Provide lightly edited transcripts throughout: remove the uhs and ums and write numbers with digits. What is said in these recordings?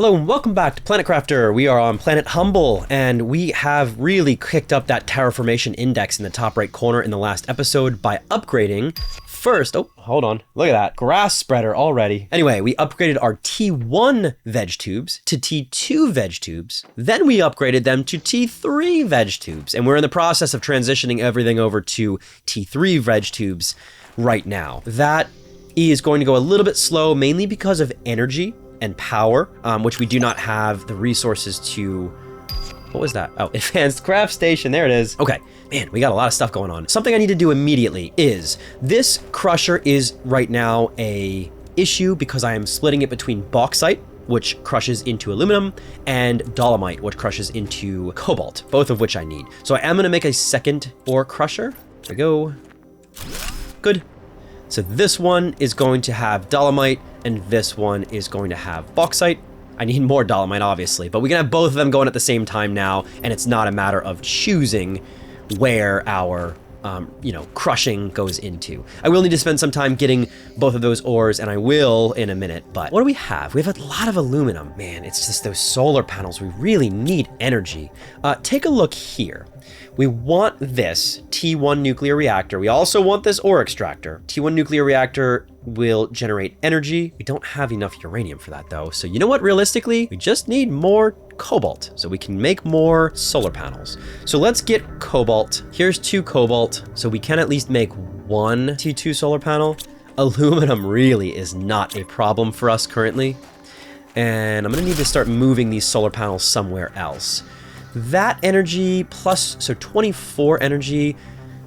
Hello and welcome back to Planet Crafter. We are on planet Humble, and we have really kicked up that terraformation index in the top right corner in the last episode by upgrading first. Oh, hold on. Look at that. Grass spreader already. Anyway, we upgraded our T1 veg tubes to T2 veg tubes. Then we upgraded them to T3 veg tubes, and we're in the process of transitioning everything over to T3 veg tubes right now. That is going to go a little bit slow, mainly because of energy and power, which we do not have the resources to. What was that? Oh, advanced craft station. There it is. Okay, man, we got a lot of stuff going on. Something I need to do immediately is this crusher is right now a issue because I am splitting it between bauxite, which crushes into aluminum, and dolomite, which crushes into cobalt, both of which I need. So I am gonna make a second ore crusher. There we go. Good. So this one is going to have dolomite, and this one is going to have bauxite. I need more dolomite, obviously, but we can have both of them going at the same time now, and it's not a matter of choosing where our, crushing goes into. I will need to spend some time getting both of those ores, and I will in a minute, but what do we have? We have a lot of aluminum. Man, it's just those solar panels. We really need energy. Take a look here. We want this T1 nuclear reactor. We also want this ore extractor. T1 nuclear reactor will generate energy. We don't have enough uranium for that though. So you know what, realistically, we just need more cobalt so we can make more solar panels. So let's get cobalt. Here's 2 cobalt. So we can at least make 1 T2 solar panel. Aluminum really is not a problem for us currently. And I'm gonna need to start moving these solar panels somewhere else. That energy plus, so 24 energy,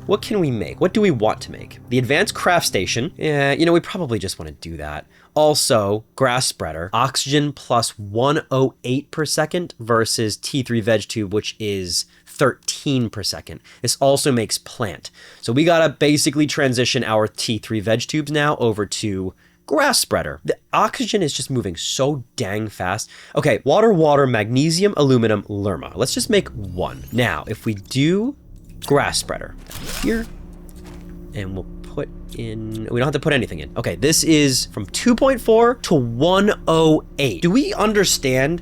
what can we make? What do we want to make? The advanced craft station, we probably just want to do that. Also, grass spreader, oxygen plus 108 per second versus T3 veg tube, which is 13 per second. This also makes plant. So we gotta basically transition our T3 veg tubes now over to grass spreader. The oxygen is just moving so dang fast. Okay, water, magnesium, aluminum, lerma. Let's just make 1. Now, if we do grass spreader here, and we'll put in, we don't have to put anything in. Okay, this is from 2.4 to 108. Do we understand?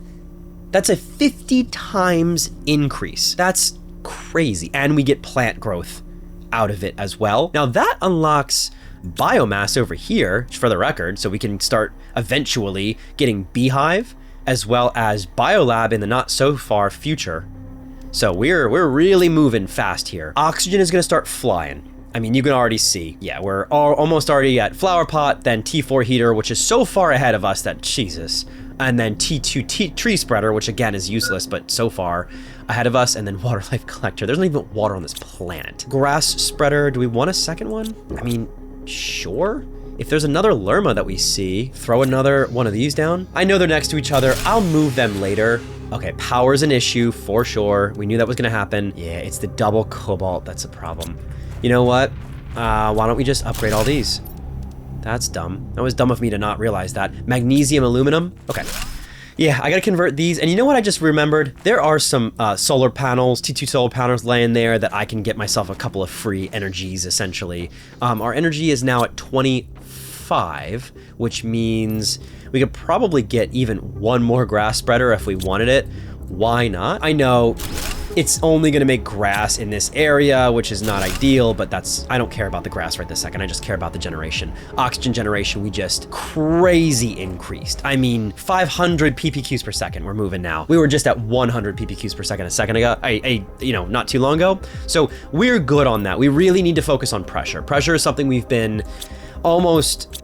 That's a 50 times increase. That's crazy. And we get plant growth out of it as well. Now that unlocks biomass over here, for the record, so we can start eventually getting beehive as well as biolab in the not so far future. So we're really moving fast here. Oxygen is gonna start flying. I mean, you can already see, yeah, we're almost already at flower pot, then T4 heater, which is so far ahead of us that Jesus, and then T2 tree spreader, which again is useless, but so far ahead of us, and then water life collector. There's not even water on this planet. Grass spreader, do we want a second one? I mean, sure. If there's another lerma that we see, throw another one of these down. I know they're next to each other. I'll move them later. Okay, power's an issue for sure. We knew that was gonna happen. Yeah, it's the double cobalt that's a problem. You know what? Why don't we just upgrade all these? That's dumb. That was dumb of me to not realize that. Magnesium, aluminum. Okay. Yeah, I gotta convert these. And you know what I just remembered? There are some solar panels, T2 solar panels laying there that I can get myself a couple of free energies, essentially. Our energy is now at 25, which means we could probably get even 1 more grass spreader if we wanted it. Why not? I know it's only gonna make grass in this area, which is not ideal, but I don't care about the grass right this second. I just care about the generation. Oxygen generation, we just crazy increased. I mean, 500 ppqs per second we're moving now. We were just at 100 ppqs per second a second ago, not too long ago. So we're good on that. We really need to focus on pressure. Pressure is something we've been almost,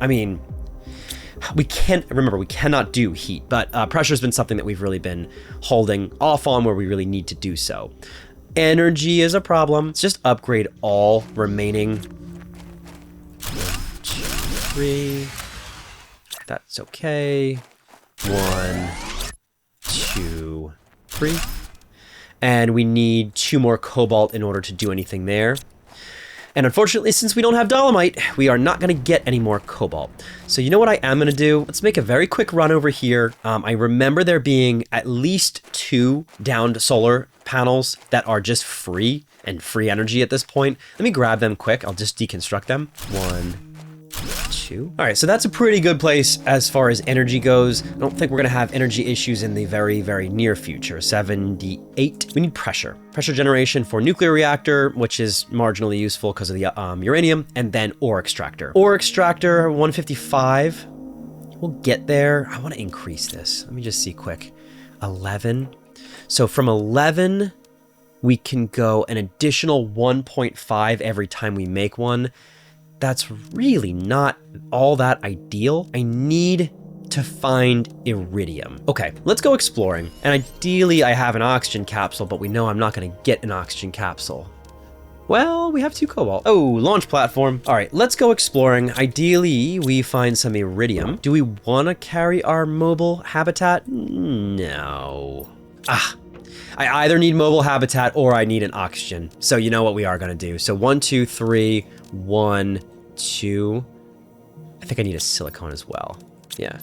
we cannot do heat, but pressure has been something that we've really been holding off on where we really need to do so. Energy is a problem. Let's just upgrade all remaining. 1, 2, 3. That's okay. 1, 2, 3. And we need 2 more cobalt in order to do anything there. And unfortunately, since we don't have dolomite, we are not gonna get any more cobalt. So you know what I am gonna do? Let's make a very quick run over here. I remember there being at least 2 downed solar panels that are just free and free energy at this point. Let me grab them quick. I'll just deconstruct them. 1, 2. 2. All right, so that's a pretty good place as far as energy goes. I don't think we're gonna have energy issues in the very, very near future. 78. We need pressure. Pressure generation for nuclear reactor, which is marginally useful because of the uranium, and then ore extractor. Ore extractor, 155. We'll get there. I want to increase this. Let me just see quick. 11. So from 11, we can go an additional 1.5 every time we make one. That's really not all that ideal. I need to find iridium. Okay, let's go exploring. And ideally I have an oxygen capsule, but we know I'm not gonna get an oxygen capsule. Well, we have 2 cobalt. Oh, launch platform. All right, let's go exploring. Ideally, we find some iridium. Do we wanna carry our mobile habitat? No. I either need mobile habitat or I need an oxygen. So you know what we are gonna do. So 1, 2, 3, 1, 2. I think I need a silicone as well. Yeah.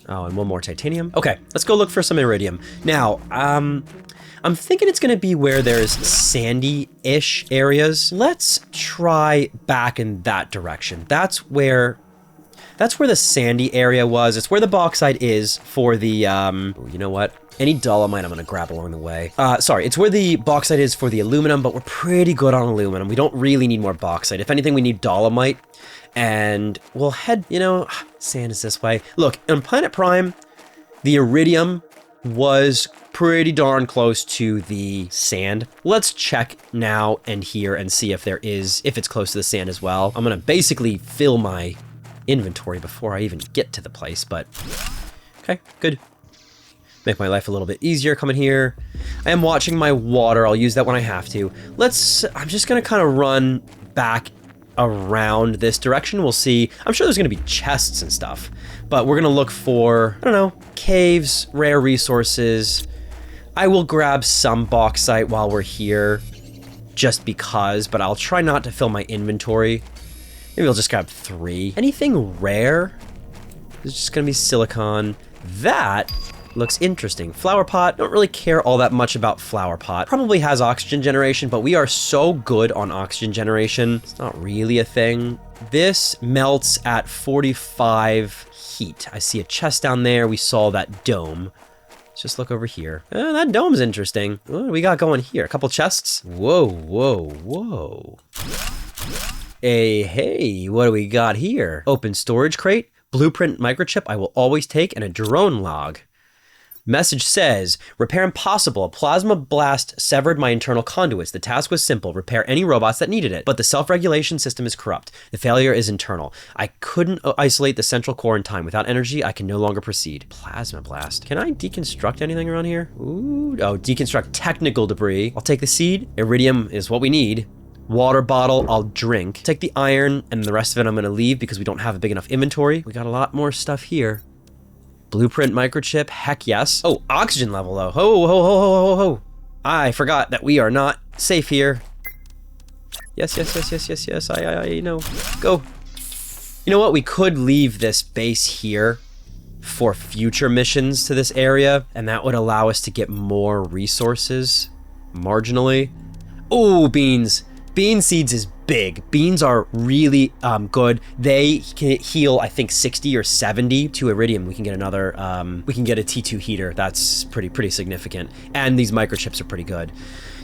Oh, and 1 more titanium. Okay, let's go look for some iridium. Now, I'm thinking it's gonna be where there's sandy-ish areas. Let's try back in that direction. That's where the sandy area was. It's where the bauxite is for the, you know what? Any dolomite I'm gonna grab along the way. Sorry, it's where the bauxite is for the aluminum, but we're pretty good on aluminum. We don't really need more bauxite. If anything, we need dolomite. And we'll head, you know, sand is this way. Look, on Planet Prime, the iridium was pretty darn close to the sand. Let's check now and here and see if it's close to the sand as well. I'm gonna basically fill my inventory before I even get to the place, but okay, good. Make my life a little bit easier coming here. I am watching my water. I'll use that when I have to. I'm just gonna kind of run back around this direction. We'll see. I'm sure there's gonna be chests and stuff, but we're gonna look for, I don't know, caves, rare resources. I will grab some bauxite while we're here just because, but I'll try not to fill my inventory. Maybe I'll just grab 3. Anything rare? There's just gonna be silicon. That looks interesting. Flower pot, don't really care all that much about flower pot. Probably has oxygen generation, but we are so good on oxygen generation. It's not really a thing. This melts at 45 heat. I see a chest down there. We saw that dome. Let's just look over here. That dome's interesting. What do we got going here? A couple chests? Whoa, whoa, whoa. Hey, what do we got here? Open storage crate, blueprint microchip I will always take, and a drone log. Message says, repair impossible. A plasma blast severed my internal conduits. The task was simple, repair any robots that needed it. But the self-regulation system is corrupt. The failure is internal. I couldn't isolate the central core in time. Without energy, I can no longer proceed. Plasma blast. Can I deconstruct anything around here? Ooh, oh, deconstruct technical debris. I'll take the seed. Iridium is what we need. Water bottle, I'll drink. Take the iron, and the rest of it I'm gonna leave because we don't have a big enough inventory. We got a lot more stuff here. Blueprint microchip, heck yes. Oh, oxygen level though. Ho, ho, ho, ho, ho, ho. I forgot that we are not safe here. Yes, yes, yes, yes, yes, yes, I know. Go. You know what, we could leave this base here for future missions to this area, and that would allow us to get more resources, marginally. Oh, beans. Bean seeds is big. Beans are really good. They can heal, I think, 60 or 70 to iridium. We can get another, we can get a T2 heater. That's pretty significant. And these microchips are pretty good.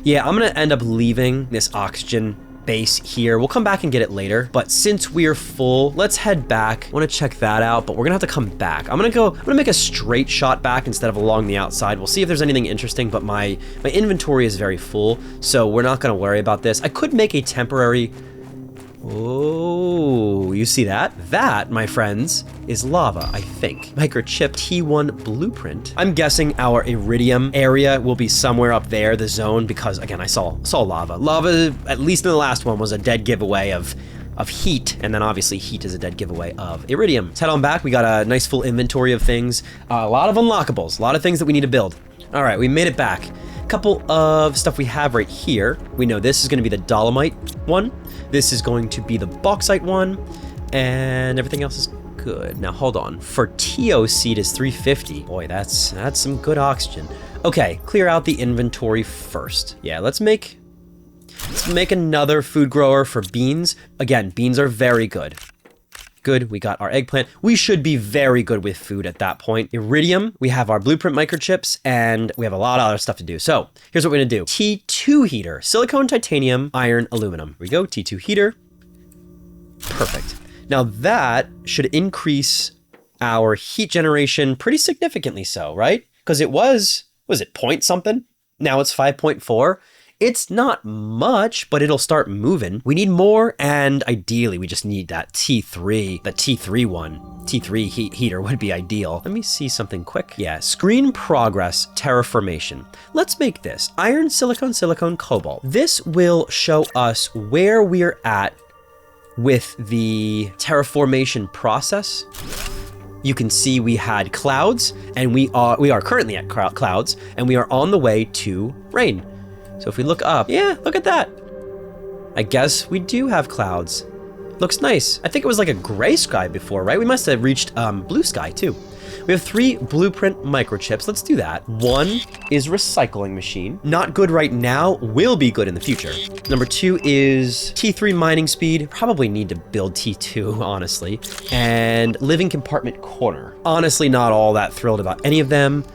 Yeah, I'm gonna end up leaving this oxygen base here. We'll come back and get it later, but since we're full, let's head back. I want to check that out, but we're gonna have to come back. I'm gonna make a straight shot back instead of along the outside. We'll see if there's anything interesting, but my inventory is very full, so we're not gonna worry about this. I could make a temporary... Oh, you see that? That, my friends, is lava, I think. Microchip T1 blueprint. I'm guessing our iridium area will be somewhere up there, the zone, because again, I saw lava. Lava, at least in the last one, was a dead giveaway of heat, and then obviously heat is a dead giveaway of iridium. Let's head on back. We got a nice full inventory of things, a lot of unlockables, a lot of things that we need to build. All right, we made it back. Couple of stuff we have right here. We know this is going to be the dolomite one. This is going to be the bauxite one, and everything else is good. Now hold on. For TO seed is 350. Boy, that's some good oxygen. Okay, clear out the inventory first. Yeah, let's make Let's make another food grower for beans. Again, beans are very good. Good, we got our eggplant. We should be very good with food at that point. Iridium, we have our blueprint microchips, and we have a lot of other stuff to do. So here's what we're gonna do. T2 heater, silicone, titanium, iron, aluminum. Here we go, T2 heater. Perfect. Now that should increase our heat generation pretty significantly so, right? Because it was it point something? Now it's 5.4. It's not much, but it'll start moving. We need more, and ideally we just need that T3, the T3 one. T3 heater would be ideal. Let me see something quick. Yeah, screen progress, terraformation. Let's make this iron, silicon, silicon, cobalt. This will show us where we're at with the terraformation process. You can see we had clouds, and we are currently at clouds, and we are on the way to rain. So if we look up, yeah, look at that. I guess we do have clouds. Looks nice. I think it was like a gray sky before, right? We must have reached blue sky too. We have 3 blueprint microchips. Let's do that. 1 is recycling machine. Not good right now, will be good in the future. Number 2 is T3 mining speed. Probably need to build T2, honestly. And living compartment corner. Honestly, not all that thrilled about any of them.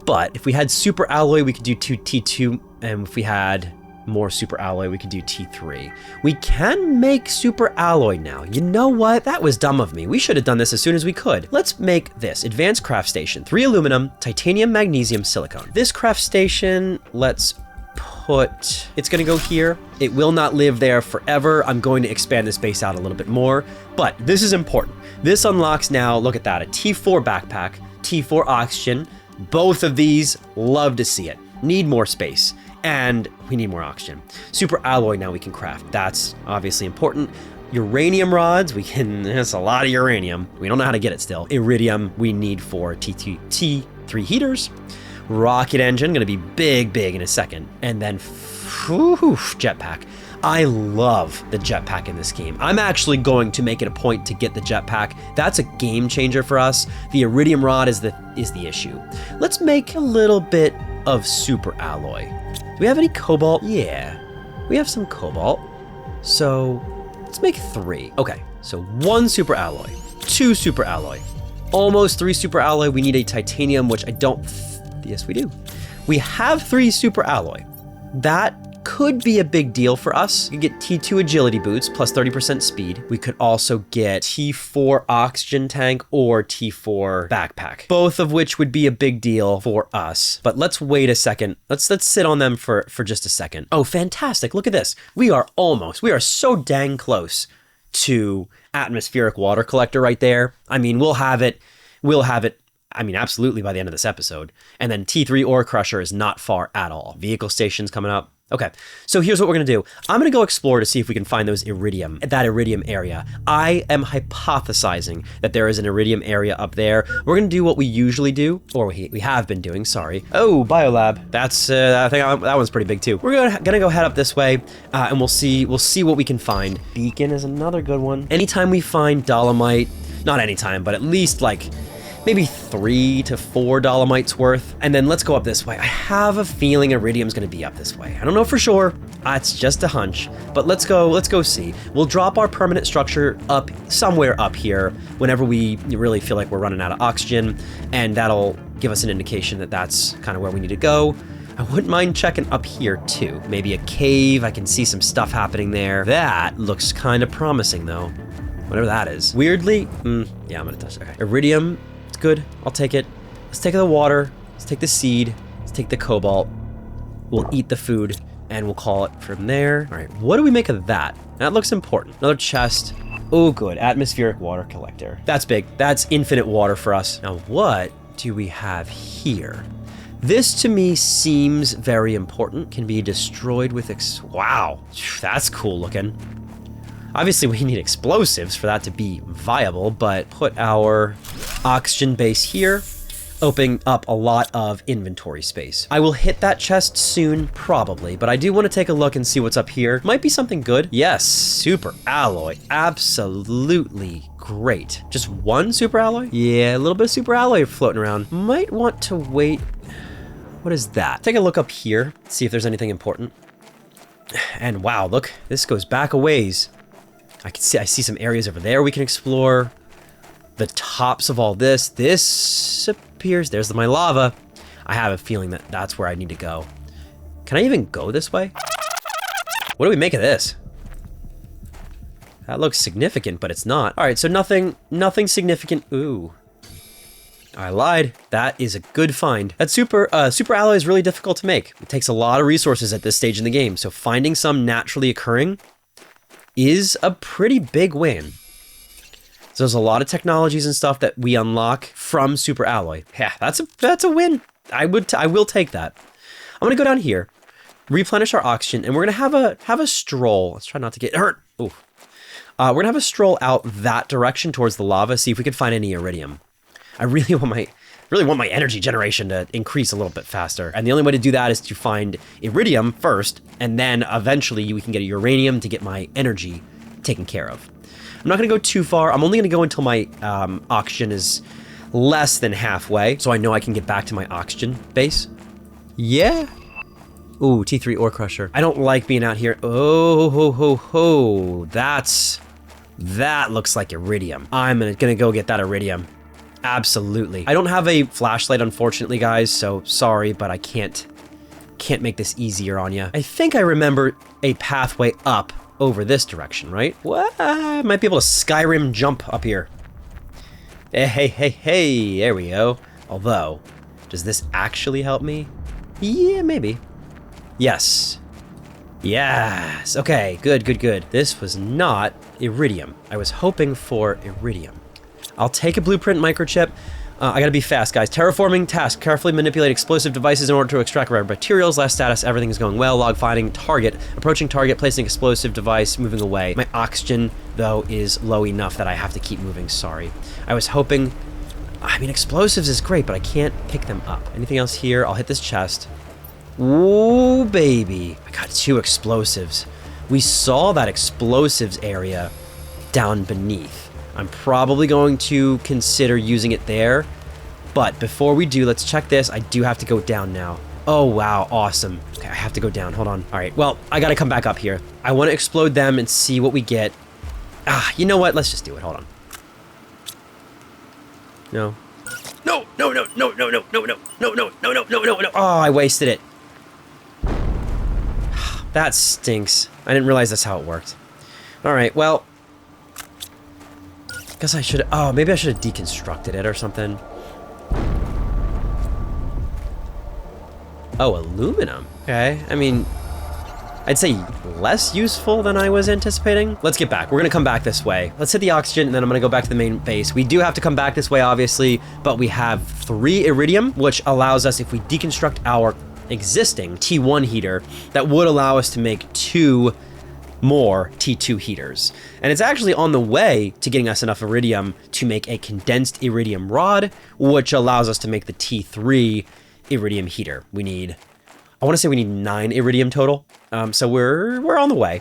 But if we had super alloy, we could do T2, and if we had more super alloy, we could do T3. We can make super alloy now. You know what? That was dumb of me. We should have done this as soon as we could. Let's make this advanced craft station. 3 aluminum, titanium, magnesium, silicone. This craft station, let's put, it's gonna go here. It will not live there forever. I'm going to expand this base out a little bit more, but this is important. This unlocks now, look at that, a T4 backpack, T4 oxygen. Both of these, love to see it. Need more space, and we need more oxygen. Super alloy now we can craft. That's obviously important. Uranium rods, that's a lot of uranium. We don't know how to get it still. Iridium, we need for T3 heaters. Rocket engine, gonna be big in a second. And then, jetpack. I love the jetpack in this game. I'm actually going to make it a point to get the jetpack. That's a game changer for us. The iridium rod is the issue. Let's make a little bit of super alloy. Do we have any cobalt? Yeah, we have some cobalt. So let's make 3. Okay, so 1 super alloy, 2 super alloy, almost 3 super alloy. We need a titanium, which I don't, yes we do. We have 3 super alloy. That could be a big deal for us. You get T2 agility boots plus 30% speed. We could also get T4 oxygen tank or T4 backpack, both of which would be a big deal for us. But let's wait a second. Let's sit on them for just a second. Oh, fantastic. Look at this. We are so dang close to atmospheric water collector right there. I mean, we'll have it. I mean, absolutely by the end of this episode. And then T3 ore crusher is not far at all. Vehicle stations coming up. Okay, so here's what we're gonna do. I'm gonna go explore to see if we can find that iridium area. I am hypothesizing that there is an iridium area up there. We're gonna do what we usually do, or we have been doing, sorry. Oh, biolab, that's, I think that one's pretty big too. We're gonna go head up this way, and we'll see what we can find. Beacon is another good one. Anytime we find dolomite, not anytime, but at least like, maybe 3 to 4 dolomites worth. And then let's go up this way. I have a feeling iridium's gonna be up this way. I don't know for sure. It's just a hunch, but let's go see. We'll drop our permanent structure up somewhere up here whenever we really feel like we're running out of oxygen, and that'll give us an indication that that's kind of where we need to go. I wouldn't mind checking up here too. Maybe a cave, I can see some stuff happening there. That looks kind of promising though, whatever that is. Weirdly, yeah, I'm gonna touch that. Okay. Iridium, it's good, I'll take it. Let's take the water, let's take the seed, let's take the cobalt. We'll eat the food and we'll call it from there. All right, what do we make of that? That looks important. Another chest. Oh, good, atmospheric water collector. That's big, that's infinite water for us. Now, what do we have here? This to me seems very important. Can be destroyed with wow, that's cool looking. Obviously we need explosives for that to be viable, but put our oxygen base here, opening up a lot of inventory space. I will hit that chest soon, probably, but I do want to take a look and see what's up here. Might be something good. Yes, super alloy, absolutely great. Just one super alloy? Yeah, a little bit of super alloy floating around. Might want to wait. What is that? Take a look up here, see if there's anything important. And wow, look, this goes back a ways. I see some areas over there we can explore. The tops of all this. This appears, there's my lava. I have a feeling that that's where I need to go. Can I even go this way? What do we make of this? That looks significant, but it's not. All right, so nothing significant. Ooh. I lied. That is a good find. That super alloy is really difficult to make. It takes a lot of resources at this stage in the game, so finding some naturally occurring is a pretty big win. So there's a lot of technologies and stuff that we unlock from super alloy. Yeah, that's a win. I will take that. I'm gonna go down here, replenish our oxygen, and we're gonna have a stroll. Let's try not to get hurt. Ooh. We're gonna have a stroll out that direction towards the lava, see if we can find any iridium. I really want my energy generation to increase a little bit faster. And the only way to do that is to find iridium first, and then eventually we can get a uranium to get my energy taken care of. I'm not gonna go too far. I'm only gonna go until my oxygen is less than halfway, so I know I can get back to my oxygen base. Yeah. Ooh, T3 ore crusher. I don't like being out here. Oh, ho, ho, ho. That looks like iridium. I'm gonna go get that iridium. Absolutely. I don't have a flashlight, unfortunately, guys, so sorry, but I can't make this easier on you. I think I remember a pathway up over this direction, right? What? I might be able to Skyrim jump up here. Hey, there we go. Although, does this actually help me? Yeah, maybe. Yes. Yes. Okay, good. This was not iridium. I was hoping for iridium. I'll take a blueprint microchip. I gotta be fast, guys. Terraforming task. Carefully manipulate explosive devices in order to extract rare materials. Last status, everything is going well. Log finding target. Approaching target, placing explosive device, moving away. My oxygen, though, is low enough that I have to keep moving. Sorry. I was hoping... I mean, explosives is great, but I can't pick them up. Anything else here? I'll hit this chest. Ooh, baby. I got 2 explosives. We saw that explosives area down beneath. I'm probably going to consider using it there, but before we do, let's check this. I do have to go down now. Oh, wow, awesome. Okay, I have to go down, hold on. All right, well, I gotta come back up here. I wanna explode them and see what we get. You know what? Let's just do it, hold on. No. No. Oh, I wasted it. That stinks. I didn't realize that's how it worked. All right, well, guess I should, maybe I should have deconstructed it or something. Oh, aluminum. Okay, I mean, I'd say less useful than I was anticipating. Let's get back. We're gonna come back this way. Let's hit the oxygen, and then I'm gonna go back to the main base. We do have to come back this way, obviously, but we have 3 iridium, which allows us, if we deconstruct our existing T1 heater, that would allow us to make 2 more T2 heaters. And it's actually on the way to getting us enough iridium to make a condensed iridium rod, which allows us to make the T3 iridium heater. I want to say we need 9 iridium total. So we're on the way.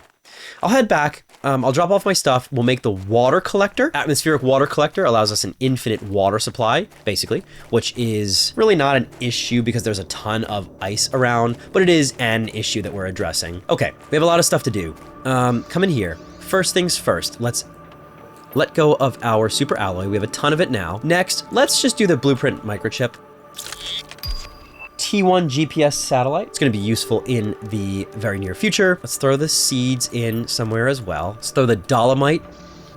I'll head back. I'll drop off my stuff. We'll make the water collector. Atmospheric water collector allows us an infinite water supply, basically, which is really not an issue because there's a ton of ice around, but it is an issue that we're addressing. Okay, we have a lot of stuff to do. Come in here. First things first, let's let go of our super alloy. We have a ton of it now. Next, let's just do the blueprint microchip. T1 GPS satellite. It's going to be useful in the very near future. Let's throw the seeds in somewhere as well. Let's throw the dolomite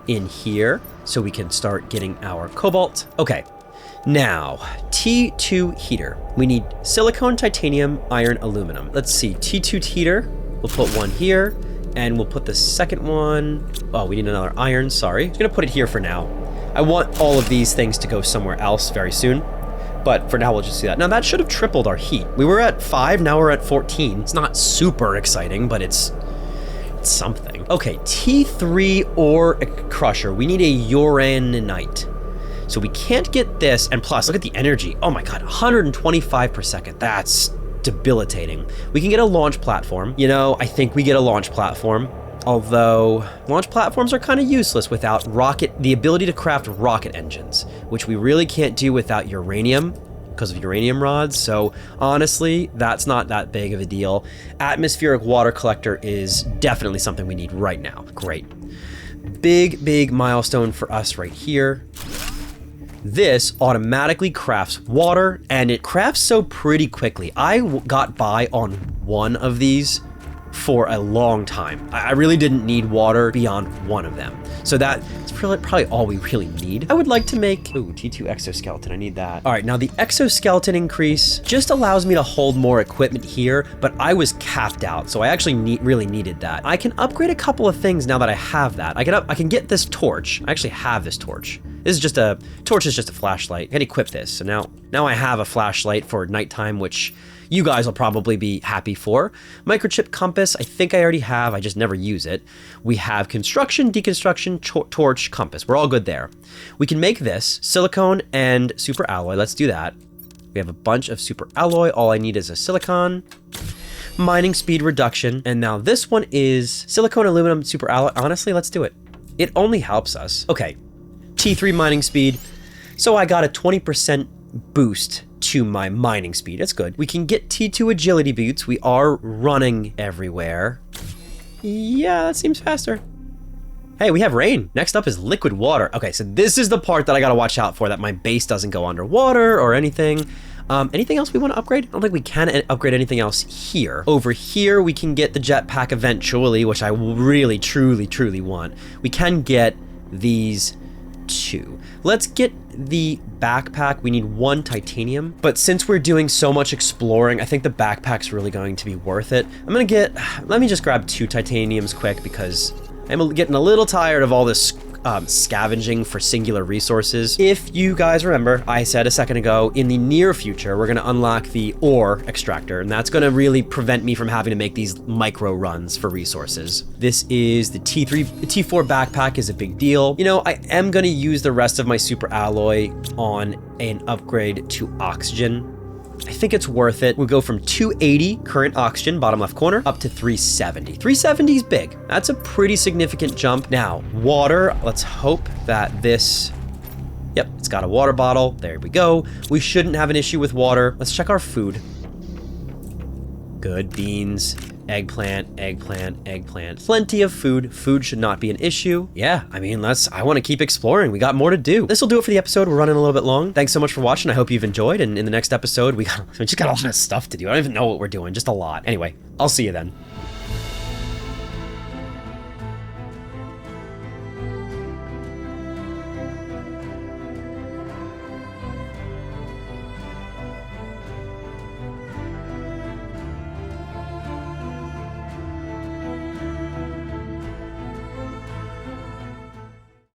in here so we can start getting our cobalt. Okay, now T2 heater. We need silicone, titanium, iron, aluminum. Let's see, T2 heater. We'll put one here, and we'll put the second one. Oh, we need another iron, sorry. I'm gonna put it here for now. I want all of these things to go somewhere else very soon, but for now we'll just do that. Now that should have tripled our heat. We were at 5, now we're at 14. It's not super exciting, but it's something. Okay, T3 ore crusher. We need a uraninite. So we can't get this, and plus, look at the energy. Oh my god, 125 per second. That's debilitating. We can get a launch platform. You know, I think we get a launch platform. Although, launch platforms are kind of useless without the ability to craft rocket engines, which we really can't do without uranium because of uranium rods. So honestly, that's not that big of a deal. Atmospheric water collector is definitely something we need right now. Great. Big milestone for us right here. This automatically crafts water, and it crafts so pretty quickly. I got by on one of these for a long time. I really didn't need water beyond one of them. So that's probably all we really need. I would like to make, ooh, T2 exoskeleton, I need that. All right, now the exoskeleton increase just allows me to hold more equipment here, but I was capped out, so I actually really needed that. I can upgrade a couple of things now that I have that. I can get this torch. I actually have this torch. Torch is just a flashlight. I can equip this. So now I have a flashlight for nighttime, which you guys will probably be happy for. Microchip compass, I think I already have, I just never use it. We have construction, deconstruction, torch, compass. We're all good there. We can make this silicone and super alloy. Let's do that. We have a bunch of super alloy. All I need is a silicon. Mining speed reduction. And now this one is silicone, aluminum, super alloy. Honestly, let's do it. It only helps us. Okay, T3 mining speed. So I got a 20% boost to my mining speed. That's good. We can get T2 agility boots. We are running everywhere. Yeah, that seems faster. Hey, we have rain. Next up is liquid water. Okay, so this is the part that I gotta watch out for, that my base doesn't go underwater or anything. Anything else we want to upgrade? I don't think we can upgrade anything else here. Over here, we can get the jetpack eventually, which I really, truly want. We can get these two. Let's get the backpack. We need 1 titanium, but since we're doing so much exploring, I think the backpack's really going to be worth it. Let me just grab 2 titaniums quick, because I'm getting a little tired of all this scavenging for singular resources. If you guys remember, I said a second ago, in the near future, we're going to unlock the ore extractor, and that's going to really prevent me from having to make these micro runs for resources. This is the T4 backpack is a big deal. You know, I am going to use the rest of my super alloy on an upgrade to oxygen. I think it's worth it. We'll go from 280 current oxygen, bottom left corner, up to 370. 370 is big. That's a pretty significant jump. Now, water, let's hope that this, yep, it's got a water bottle. There we go. We shouldn't have an issue with water. Let's check our food. Good, beans, eggplant. Plenty of food. Food should not be an issue. Yeah, I mean, I want to keep exploring. We got more to do. This will do it for the episode. We're running a little bit long. Thanks so much for watching. I hope you've enjoyed. And in the next episode, we just got a lot of stuff to do. I don't even know what we're doing. Just a lot. Anyway, I'll see you then.